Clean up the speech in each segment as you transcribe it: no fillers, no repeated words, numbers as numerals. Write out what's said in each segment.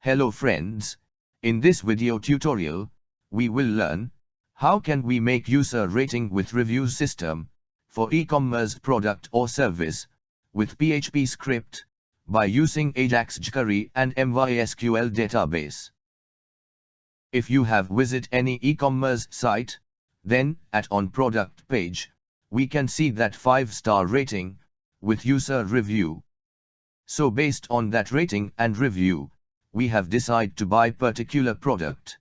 Hello friends, in this video tutorial, we will learn how can we make user rating with review system for e-commerce product or service with PHP script by using Ajax jQuery and MySQL database. If you have visited any e-commerce site, then at on product page, we can see that 5-star rating with user review. So based on that rating and review, we have decided to buy particular product.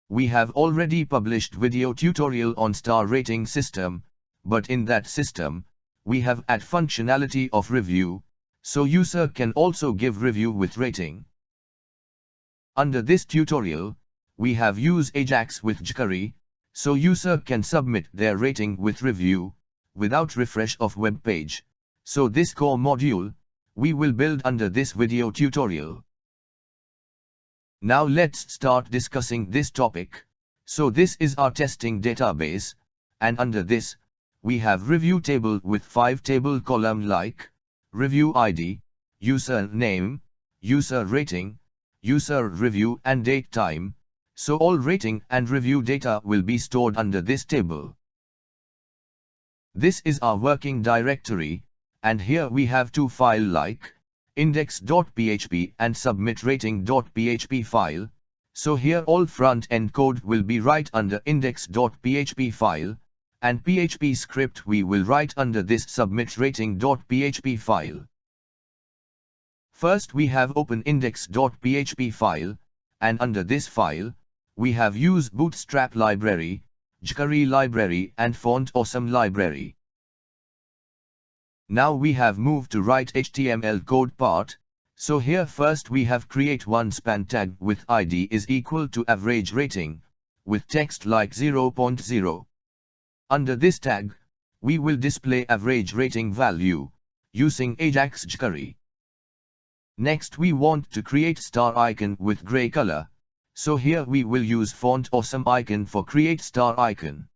We have already published video tutorial on star rating system, but in that system, we have add functionality of review, so user can also give review with rating. Under this tutorial, we have used Ajax with jQuery, so user can submit their rating with review, without refresh of web page. So this core module, we will build under this video tutorial. Now let's start discussing this topic. So this is our testing database, and under this, we have review table with 5 table column like review ID, user name, user rating, user review and date time. So all rating and review data will be stored under this table. This is our working directory, and here we have 2 files like index.php and submitrating.php file. So here all front-end code will be write under index.php file, and PHP script we will write under this submitrating.php file. First we have open index.php file, and under this file, we have used Bootstrap library, jQuery library and Font Awesome library. Now we have moved to write HTML code part, so here first we have create one span tag with ID is equal to average rating, with text like 0.0. Under this tag, we will display average rating value, using Ajax jQuery. Next we want to create star icon with gray color, so here we will use Font Awesome icon for create star icon.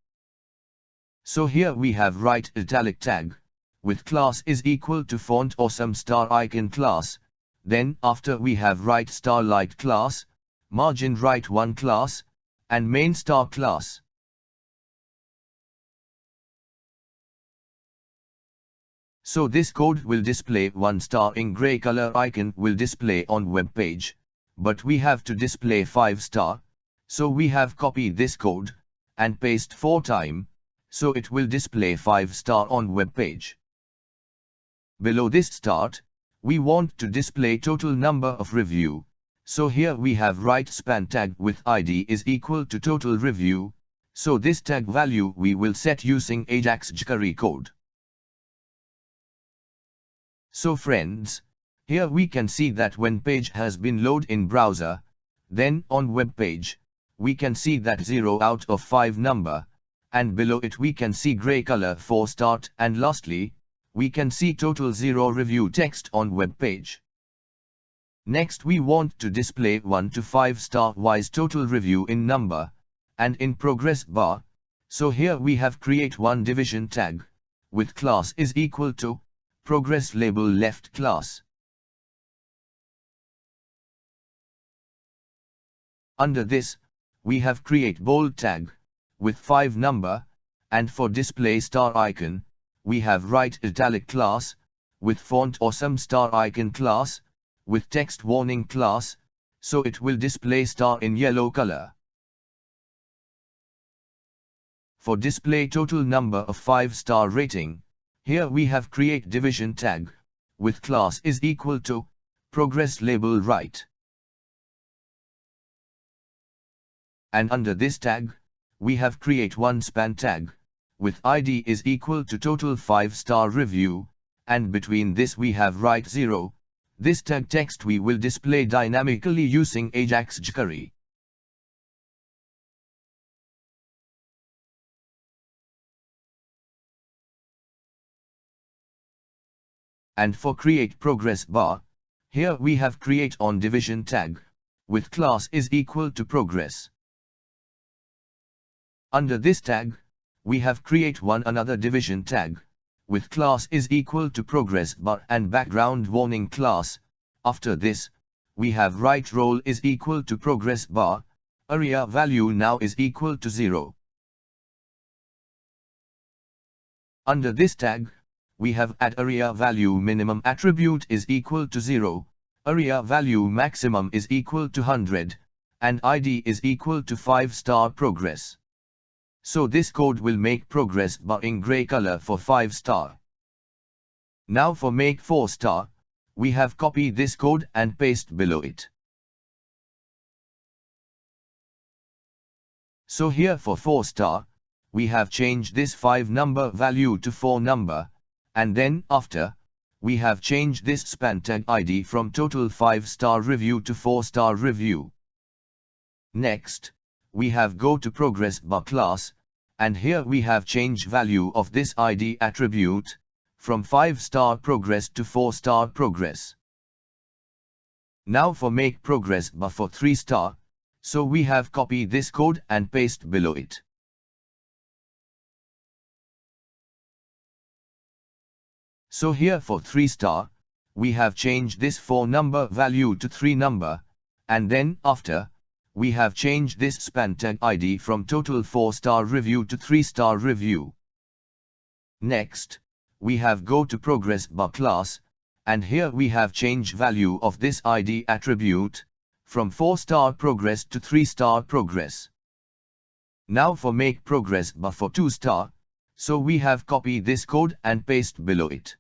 So here we have write italic tag, with class is equal to Font Awesome star icon class, then after we have write starlight class, margin right 1 class, and main star class. So this code will display 1 star in gray color icon will display on web page, but we have to display 5 star, so we have copied this code, and paste 4 times, so it will display 5 star on web page. Below this start, we want to display total number of review, so here we have write span tag with ID is equal to total review, so this tag value we will set using Ajax jQuery code. So friends, here we can see that when page has been loaded in browser, then on web page, we can see that 0 out of 5 number, and below it we can see gray color for start, and lastly, we can see total 0 review text on web page. Next we want to display 1 to 5 star wise total review in number, and in progress bar, so here we have create one division tag, with class is equal to progress label left class. Under this, we have create bold tag, with 5 number, and for display star icon, we have write italic class, with Font Awesome star icon class, with text warning class, so it will display star in yellow color. For display total number of 5-star rating, here we have create division tag, with class is equal to progress label right. And under this tag, we have create one span tag, with ID is equal to total 5-star review, and between this we have write 0, this tag text we will display dynamically using Ajax jQuery. And for create progress bar, here we have create on division tag, with class is equal to progress. Under this tag, we have create one another division tag, with class is equal to progress bar and background warning class. After this, we have write role is equal to progress bar, area value now is equal to 0. Under this tag, we have add area value minimum attribute is equal to 0, area value maximum is equal to 100, and ID is equal to 5-star progress. So this code will make progress bar in gray color for 5-star. Now for make 4-star, we have copied this code and paste below it. So here for 4-star, we have changed this 5 number value to 4 number, and then after, we have changed this span tag ID from total 5-star review to 4-star review. Next, we have go to progress bar class, and here we have changed value of this ID attribute, from 5-star progress to 4-star progress. Now for make progress bar for 3-star, so we have copied this code and paste below it. So here for 3-star, we have changed this 4 number value to 3 number, and then after, we have changed this span tag ID from total 4-star review to 3-star review. Next, we have go to progress bar class, and here we have changed value of this ID attribute, from 4-star progress to 3-star progress. Now for make progress bar for 2-star, so we have copied this code and paste below it.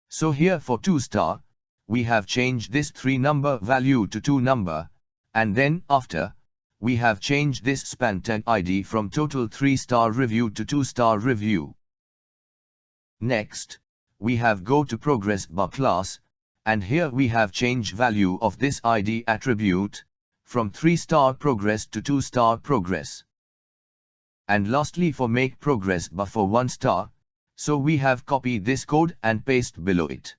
So here for 2-star, we have changed this 3 number value to 2 number, and then after, we have changed this span tag ID from total 3-star review to 2-star review. Next, we have go to progress bar class, and here we have changed value of this ID attribute, from 3-star progress to 2-star progress. And lastly for make progress bar for 1-star, so we have copied this code and paste below it.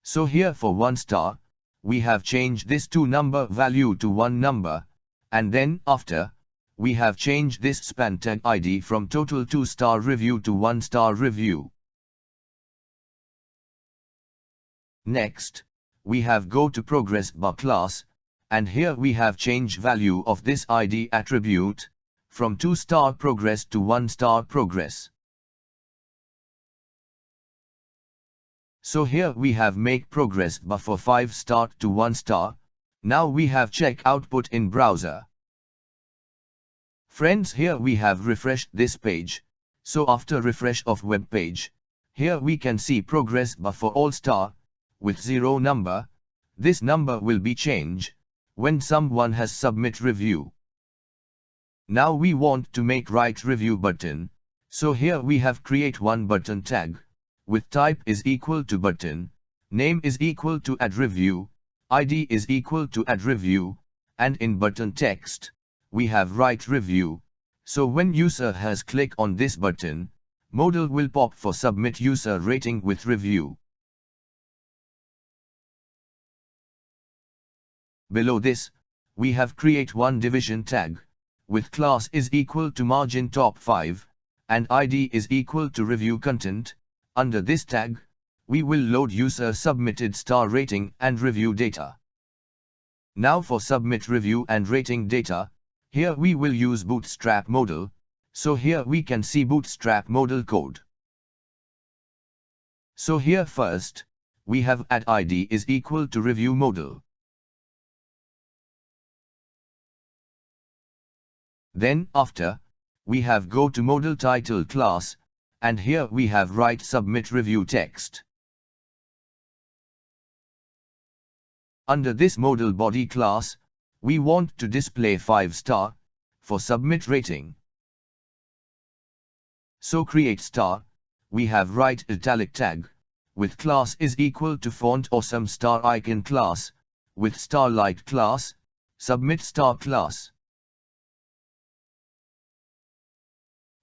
So here for 1-star, we have changed this 2 number value to 1 number, and then after, we have changed this span tag ID from total 2-star review to 1-star review. Next, we have go to progress bar class, and here we have changed value of this ID attribute, from 2-star progress to 1-star progress. So here we have make progress bar for 5-star to 1-star, now we have check output in browser. Friends, here we have refreshed this page, so after refresh of web page, here we can see progress bar for all-star, with 0 number, this number will be changed when someone has submit review. Now we want to make write review button, so here we have create one button tag, with type is equal to button, name is equal to add review, ID is equal to add review, and in button text, we have write review, so when user has click on this button, Modal will pop for submit user rating with review. Below this, we have create one division tag, with class is equal to margin top 5, and ID is equal to review content. Under this tag, we will load user submitted star rating and review data. Now for submit review and rating data, here we will use Bootstrap modal, so here we can see Bootstrap modal code. So here first, we have add ID is equal to review modal. Then after, we have go to modal title class, and here we have write submit review text. Under this modal body class, we want to display 5-star, for submit rating. So create star, we have write italic tag, with class is equal to font awesome star icon class, with starlight class, submit star class.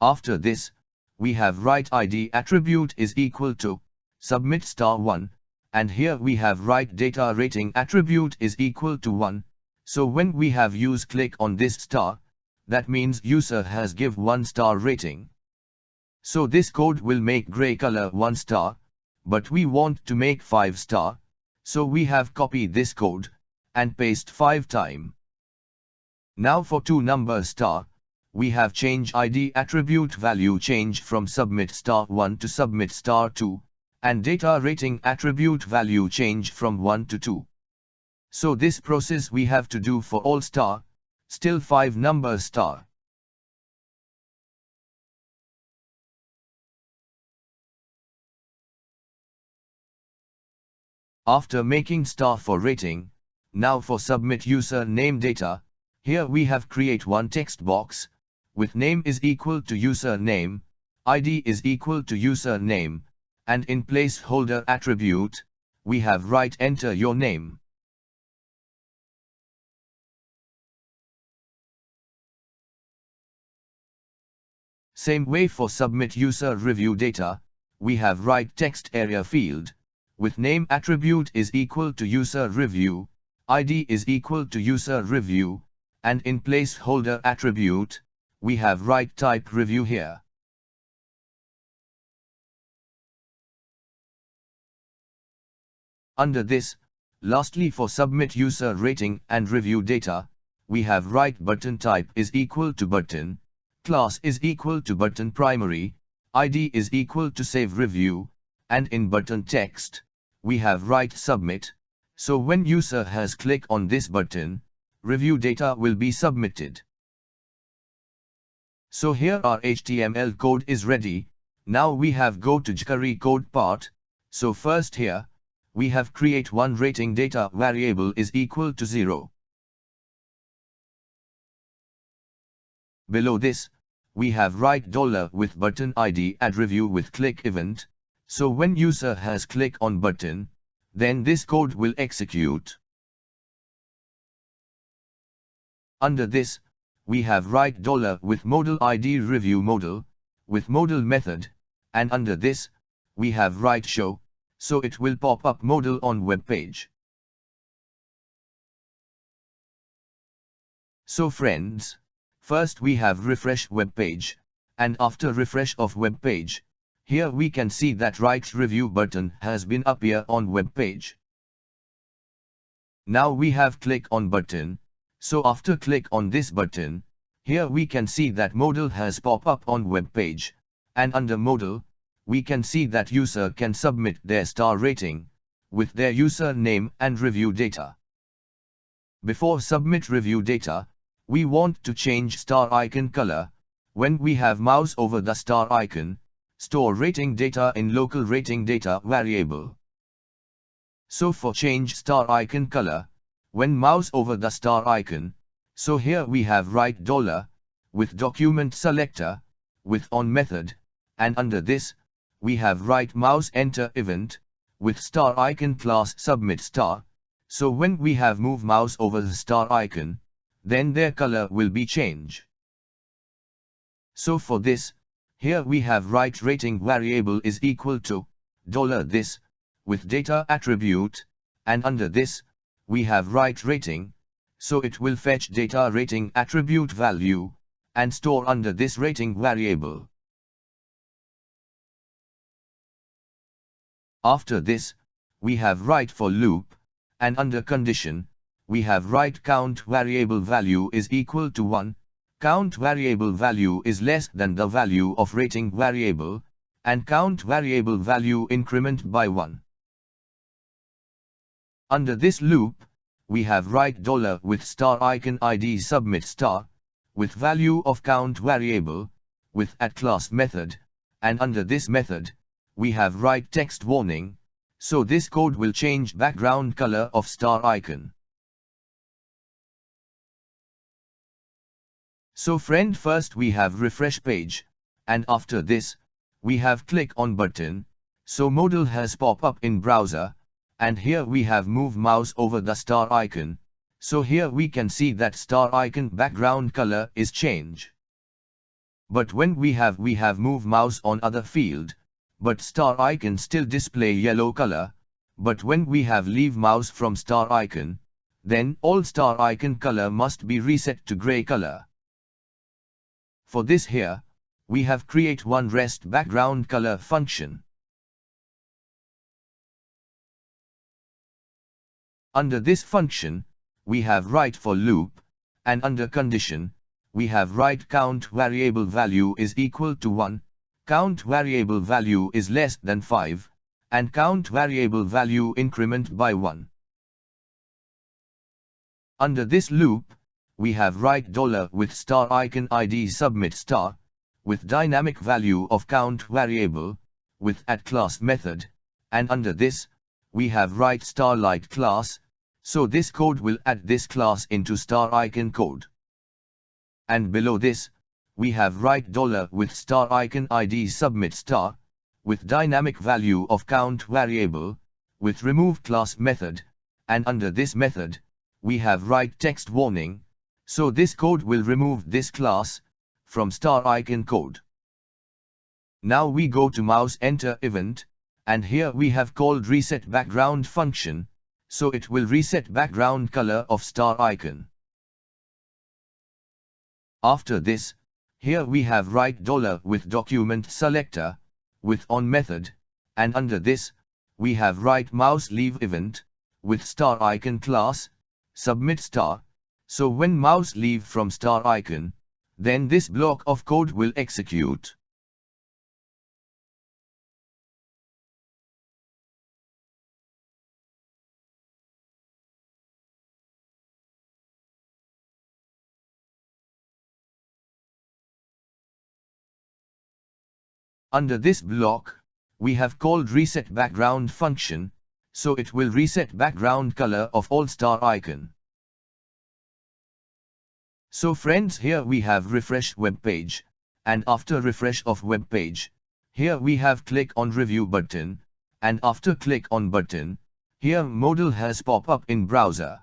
After this, we have write ID attribute is equal to submit star 1, and here we have write data rating attribute is equal to 1, so when we have use click on this star, that means user has give 1-star rating. So this code will make gray color 1 star, but we want to make 5-star, so we have copied this code, and paste 5 times. Now for 2 number star, we have change ID attribute value change from submit star 1 to submit star 2, and data rating attribute value change from 1 to 2. So this process we have to do for all star, still 5 number star. After making star for rating, now for submit user name data, here we have create one text box, with name is equal to user name, ID is equal to user name, and in placeholder attribute, we have write enter your name. Same way for submit user review data, we have write text area field, with name attribute is equal to user review, ID is equal to user review, and in placeholder attribute, we have write type review here. Under this, lastly for submit user rating and review data, we have write button type is equal to button, class is equal to button primary, ID is equal to save review, and in button text, we have write submit, so when user has click on this button, review data will be submitted. So here our HTML code is ready. Now we have go to jQuery code part. So first here, we have create one rating data variable is equal to 0. Below this, we have write $ with button ID add review with click event. So when user has click on button, then this code will execute. Under this, we have write $ with modal ID review modal, with modal method, and under this, we have write show, so it will pop up modal on web page. So friends, first we have refresh web page, and after refresh of web page, here we can see that write review button has been appear on web page. Now we have click on button. So after click on this button, here we can see that modal has pop up on web page, and under modal, we can see that user can submit their star rating, with their user name and review data. Before submit review data, we want to change star icon color. When we have mouse over the star icon, store rating data in local rating data variable. So for change star icon color, when mouse over the star icon, so here we have write $ with document selector, with on method, and under this, we have write mouse enter event, with star icon class submit star, so when we have move mouse over the star icon, then their color will be changed. So for this, here we have write rating variable is equal to $this, with data attribute, and under this, we have write rating, so it will fetch data rating attribute value, and store under this rating variable. After this, we have write for loop, and under condition, we have write count variable value is equal to 1, count variable value is less than the value of rating variable, and count variable value increment by 1. Under this loop, we have write $ with star icon ID submit star, with value of count variable, with add class method, and under this method, we have write text warning, so this code will change background color of star icon. So friend, first we have refresh page, and after this, we have click on button, so Modal has pop up in browser, and here we have move mouse over the star icon, so here we can see that star icon background color is change. But when we have move mouse on other field, but star icon still display yellow color, but when we have leave mouse from star icon, then all star icon color must be reset to gray color. For this here, we have create one REST background color function. Under this function, we have write for loop, and under condition, we have write count variable value is equal to 1, count variable value is less than 5, and count variable value increment by 1. Under this loop, we have write $ with star icon ID submit star, with dynamic value of count variable, with add class method, and under this, we have write starlight class, so this code will add this class into star icon code. And below this, we have write $ with star icon ID submit star, with dynamic value of count variable, with remove class method, and under this method, we have write text warning, so this code will remove this class from star icon code. Now we go to mouse enter event, and here we have called reset background function, so it will reset background color of star icon. After this, here we have write $ with document selector, with on method, and under this, we have write mouse leave event, with star icon class, submit star, so when mouse leave from star icon, then this block of code will execute. Under this block, we have called reset background function, so it will reset background color of all star icon. So friends, here we have refresh web page, and after refresh of web page, here we have click on review button, and after click on button, here Modal has pop up in browser.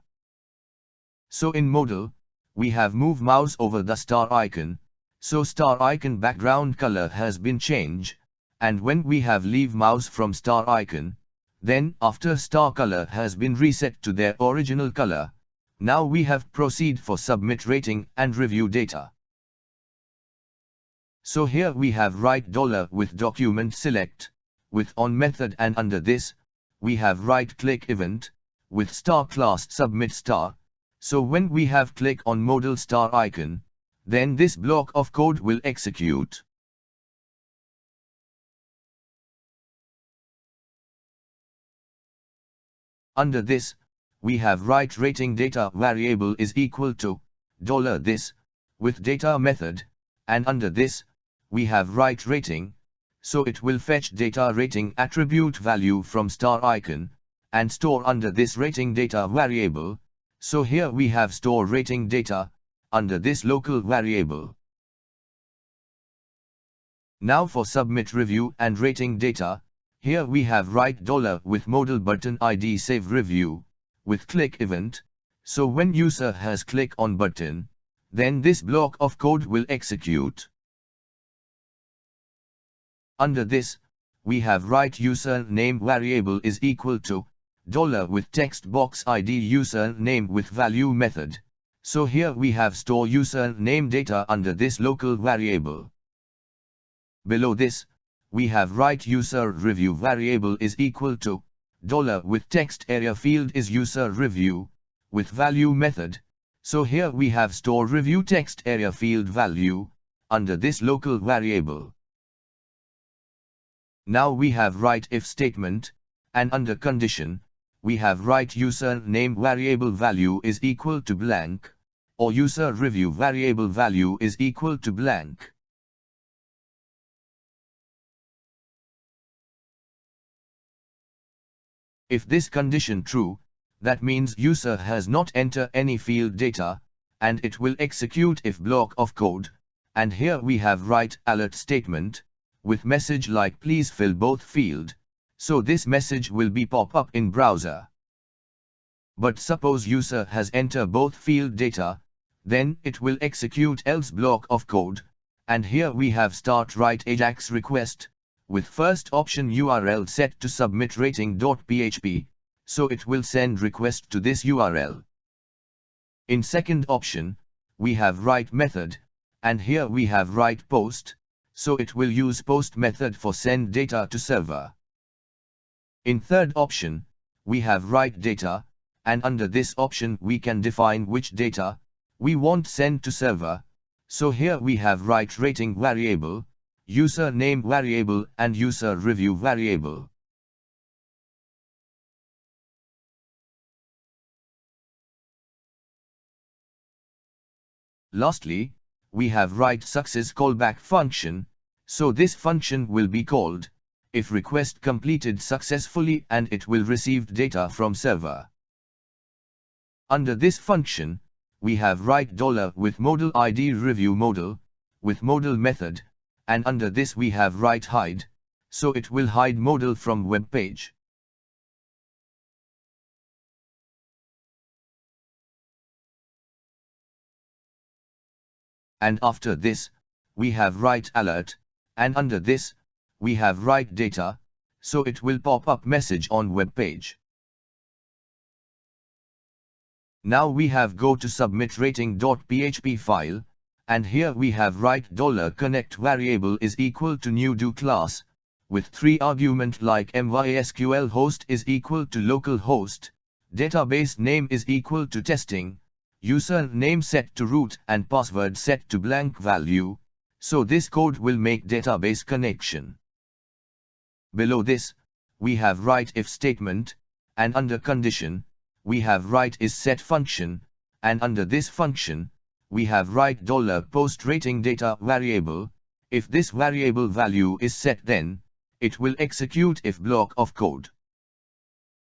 So in Modal, we have move mouse over the star icon, so star icon background color has been changed, and when we have leave mouse from star icon, then after star color has been reset to their original color, now we have proceed for submit rating and review data. So here we have write $ with document select, with on method, and under this, we have write click event, with star class submit star, so when we have click on Modal star icon, then this block of code will execute. Under this, we have write rating data variable is equal to $this, with data method, and under this, we have write rating, so it will fetch data rating attribute value from star icon, and store under this rating data variable, so here we have store rating data, under this local variable. Now for submit review and rating data, here we have write $ with Modal button ID save review, with click event, so when user has click on button, then this block of code will execute. Under this, we have write user name variable is equal to $ with text box ID user name with value method. So here we have store user name data under this local variable. Below this, we have write user review variable is equal to $ with text area field is user review, with value method, so here we have store review text area field value, under this local variable. Now we have write if statement, and under condition, we have write user name variable value is equal to blank, or user review variable value is equal to blank. If this condition true, that means user has not entered any field data, and it will execute if block of code, and here we have write alert statement, with message like please fill both field, so this message will be pop up in browser. But suppose user has entered both field data, then it will execute else block of code, and here we have start write Ajax request, with first option URL set to submit rating.php, so it will send request to this URL. In second option, we have write method, and here we have write post, so it will use post method for send data to server. In third option, we have write data, and under this option we can define which data we want send to server. So here we have write rating variable, user name variable and user review variable. Lastly, we have write success callback function, so this function will be called if request completed successfully and it will receive data from server. Under this function, we have write $ with modal id review modal, with modal method, and under this we have write hide, so it will hide modal from web page. And after this, we have write alert, and under this, we have write data, so it will pop up message on web page. Now we have go to submit rating.php file, and here we have write $connect variable is equal to new do class, with 3 argument like mysql host is equal to localhost, database name is equal to testing, user name set to root and password set to blank value, so this code will make database connection. Below this, we have write if statement, and under condition, we have write is set function, and under this function, we have write $post rating data variable. If this variable value is set, then it will execute if block of code.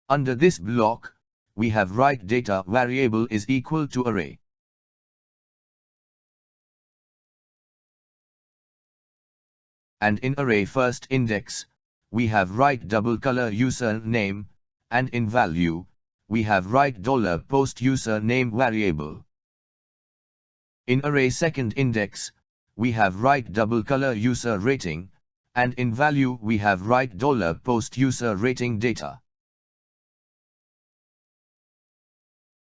Under this block, we have write data variable is equal to array. And in array first index, we have write double color user name, and in value, we have write $post user name variable. In array second index, we have write double color user rating, and in value we have write $post user rating data.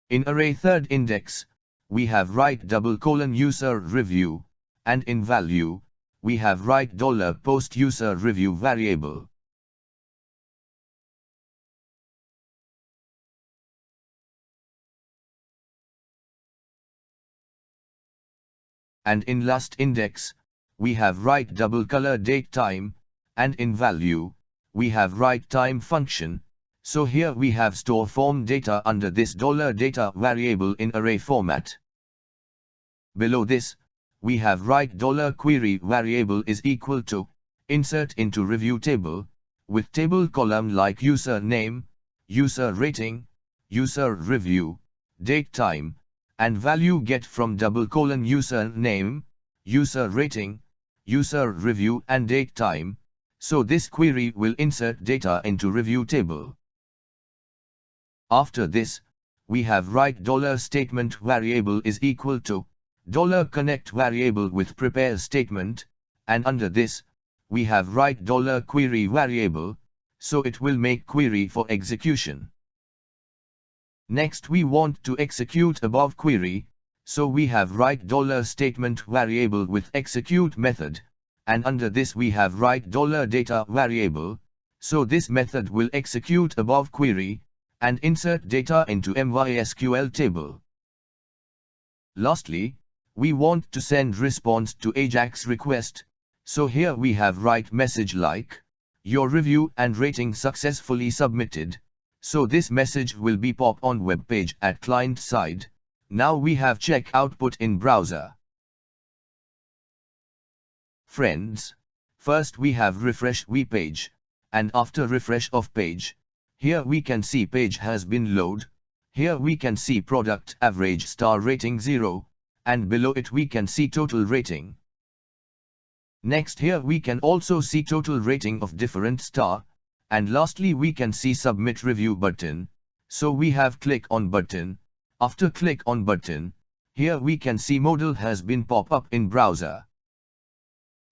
In array third index, we have write double colon user review, and in value, we have write $post user review variable. And in last index, we have write double color date time, and in value, we have write time function, so here we have store form data under this $data variable in array format. Below this, we have write $query variable is equal to insert into review table, with table column like user name, user rating, user review, date time, and value get from double colon user name, user rating, user review and date time, so this query will insert data into review table. After this, we have write $statement variable is equal to $connect variable with prepare statement, and under this, we have write $query variable, so it will make query for execution. Next we want to execute above query, so we have write $statement variable with execute method, and under this we have write $data variable, so this method will execute above query, and insert data into MySQL table. Lastly, we want to send response to Ajax request, so here we have write message like, your review and rating successfully submitted. So this message will be pop on web page at client side. Now we have check output in browser. Friends, first we have refresh web page, and after refresh of page, here we can see page has been load. Here we can see product average star rating 0, and below it we can see total rating. Next here we can also see total rating of different star. And lastly we can see submit review button, so we have click on button. After click on button, here we can see Modal has been pop up in browser.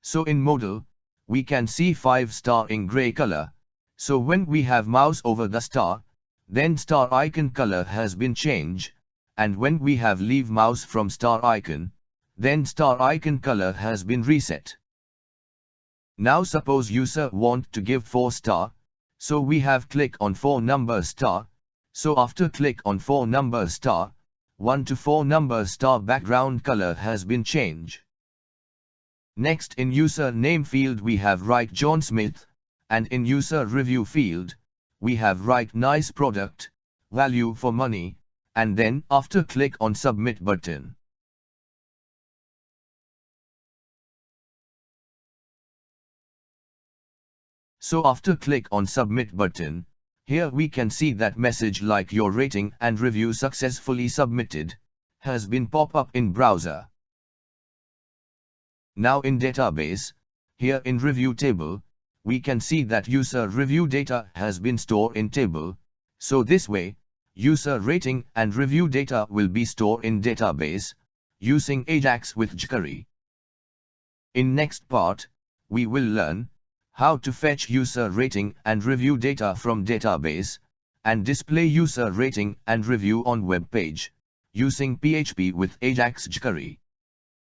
So in Modal, we can see 5 star in gray color, so when we have mouse over the star, then star icon color has been changed, and when we have leave mouse from star icon, Then star icon color has been reset. Now suppose user want to give 4 star, so we have click on 4 number star, so after click on 4 number star, 1 to 4 number star background color has been changed. Next in user name field we have write John Smith, and in user review field, we have write nice product, value for money, and then after click on submit button. So after click on submit button, here we can see that message like your rating and review successfully submitted, has been pop up in browser. Now in database, here in review table, we can see that user review data has been stored in table, so this way, user rating and review data will be stored in database, using Ajax with jQuery. In next part, we will learn how to fetch user rating and review data from database, and display user rating and review on web page, using PHP with Ajax jQuery.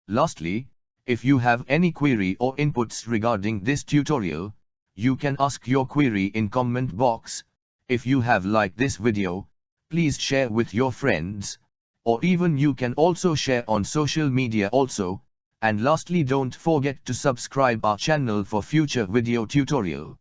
Lastly, if you have any query or inputs regarding this tutorial, you can ask your query in comment box. If you have liked this video, please share with your friends, or even you can also share on social media also. And lastly, don't forget to subscribe our channel for future video tutorial.